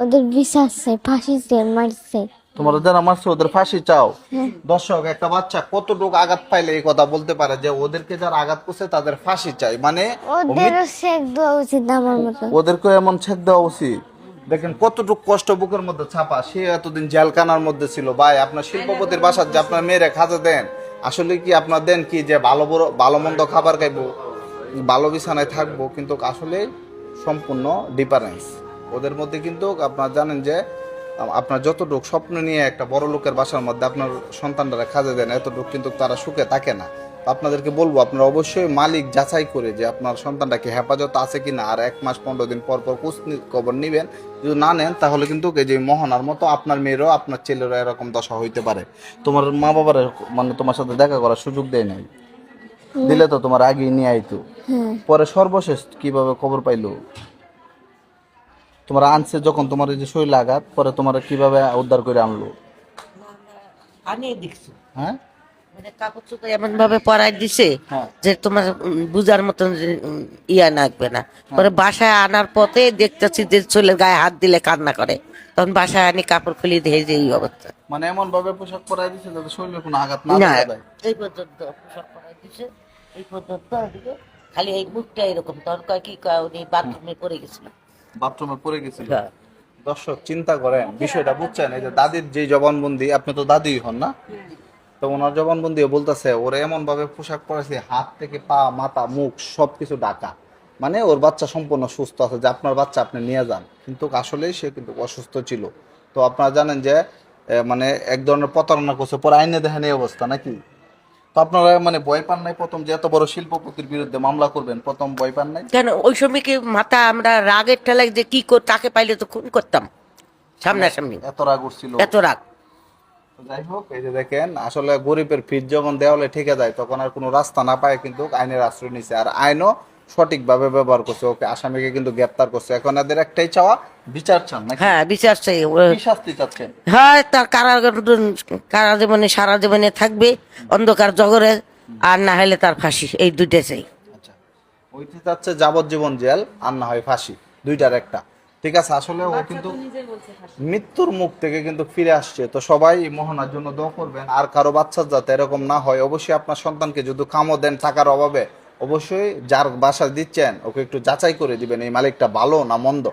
ওদের বিশ্বাস ফাঁসি মারছে। তোমরা যারা মারছো ওদের ফাঁসি চাও? দর্শক, একটা বাচ্চা কতটুকু আঘাত পাইলে এই কথা বলতে পারে যে ওদেরকে যারা আঘাত করছে তাদের ফাঁসি চাই? মানে ওদেরও শেখ দেওয়া উচিত আমার মতো। ওদেরকে এমন ছেক দেওয়া উচিত। দেখেন কতটুকু কষ্ট বুকের মধ্যে ছাপা, সে এতদিন জেলখানার মধ্যে ছিল। ভাই, আপনার শিল্পপতির বাসার যে আপনার মেয়েরে খাজা দেন, আসলে কি আপনার দেন কি যে ভালো বড় ভালো মন্দ খাবার খাইবো, ভালো বিছানায় থাকবো? কিন্তু আসলে সম্পূর্ণ ডিফারেন্স ওদের মধ্যে। কিন্তু আপনারা জানেন যে আপনার যতটুকু স্বপ্ন নিয়ে একটা বড় লোকের বাসার মধ্যে আপনার সন্তানরা খাজা দেন, এতটুকু কিন্তু তারা সুখে থাকে না। আপনাদেরকে বলবো, আপনারা অবশ্যই মালিক যাচাই করে যে আপনার সন্তানটাকে হেফাজত আছে কিনা, আর 1 মাস 15 দিন পর পর খোঁজ খবর নিবেন। যদি না নেন তাহলে কিন্তু এই যে মোহনার মতো আপনার মেয়েরও আপনার ছেলেরও এরকম দশা হইতে পারে। তোমার মা বাবার মানে তোমার সাথে দেখা করার সুযোগ দেয় নাই, দিলে তো তোমার আগেই নিয়ে আইতো। পরে সর্বশেষ কিভাবে খবর পাইলো? তোমার আনছে যখন তোমার এই যে শরীর আঘাত, পরে তোমার কিভাবে উদ্ধার করে আনলো? আনিয়ে দেখছি, হ্যাঁ, মানে কাপড় চোপড় এমন ভাবে পরাই দিছে হ্যাঁ। যে তোমার বুঝার মতন যে, ইয়া লাগবে না। পরে বাসায় আনার পথে দেখতেছি যে ছেলের গায়ে হাত দিলে কান্না করে, তখন বাসায় আনি কাপড় খুলে দিয়ে যে এই অবস্থা। মানে এমন ভাবে পোশাক পরাই দিছে যাতে শরীরে কোনো আঘাত না না, দেখা যায়। এই পর্যন্ত পোশাক পরাই দিছে, এই পর্যন্ত ওদিকে খালি এই মুখটা এরকম। তখন কয় কি কয় উনি বাথরুমে পড়ে গেছিল। বাথরুমে পড়ে গেছিল। হ্যাঁ। দর্শক, চিন্তা করেন বিষয়টা, বুঝছেন? এই যে দাদির যে জবানবন্দি, আপনি তো দাদি হন না, তো ওনার জবানবন্দি বলতেছে ওরা এমন ভাবে পোশাক পরেছে, হাত থেকে পা, মাথা, মুখ সবকিছু ঢাকা। মানে ওর বাচ্চা সম্পূর্ণ সুস্থ আছে, যে আপনার বাচ্চা আপনি নিয়ে যান, কিন্তু আসলেই সে কিন্তু অসুস্থ ছিল। তো আপনারা জানেন যে মানে এক ধরনের প্রতারণা করছে, পরে আইনে দেখেন এই অবস্থা নাকি? তো আপনারা মানে ভয় পান নাই প্রথম যে এত বড় শিল্পপতির বিরুদ্ধে মামলা করবেন? প্রথম ভয় পান নাই? কেন ওই সময় কি মাথা আমরা রাগের ঠেলায় যে কি তাকে পাইলে তো খুন করতাম সামনাসামনি, এত রাগ উঠছিল? এত রাগ। তো যাই হোক, এই যে দেখেন, আসলে গরিবের ফিট যখন দেওয়ালে ঠেকে যায় তখন আর কোনো রাস্তা না পায় কিন্তু আইনের আশ্রয় নিছে, আর আইনও সঠিকভাবে ব্যবহার করছে, ওকে আসামিকে কিন্তু গ্রেপ্তার করছে। এখন এদের একটাই চাওয়া, বিচার চান নাকি? হ্যাঁ, বিচার চাই। কি শাস্তি চাচ্ছেন? হ্যাঁ, তার কারা জীবনে সারা জীবনে থাকবে অন্ধকার জগরে, আর না হলে তার ফাঁসি, এই দুইটা চাই। আচ্ছা, ওইটি চাচ্ছে যাবজ্জীবন জেল, আর না হয় ফাঁসি, দুইটার একটা। ঠিক আছে, আসলে ও কিন্তু মৃত্যুর মুখ থেকে কিন্তু ফিরে আসছে। তো সবাই মোহনার জন্য দোয়া করবেন, আর কারো বাচ্চার যাতে এরকম না হয়। অবশ্যই আপনার সন্তানকে যদি কামও দেন টাকার অভাবে, অবশ্যই যার বাসা দিচ্ছেন ওকে একটু যাচাই করে দিবেন এই মালিকটা ভালো না মন্দ।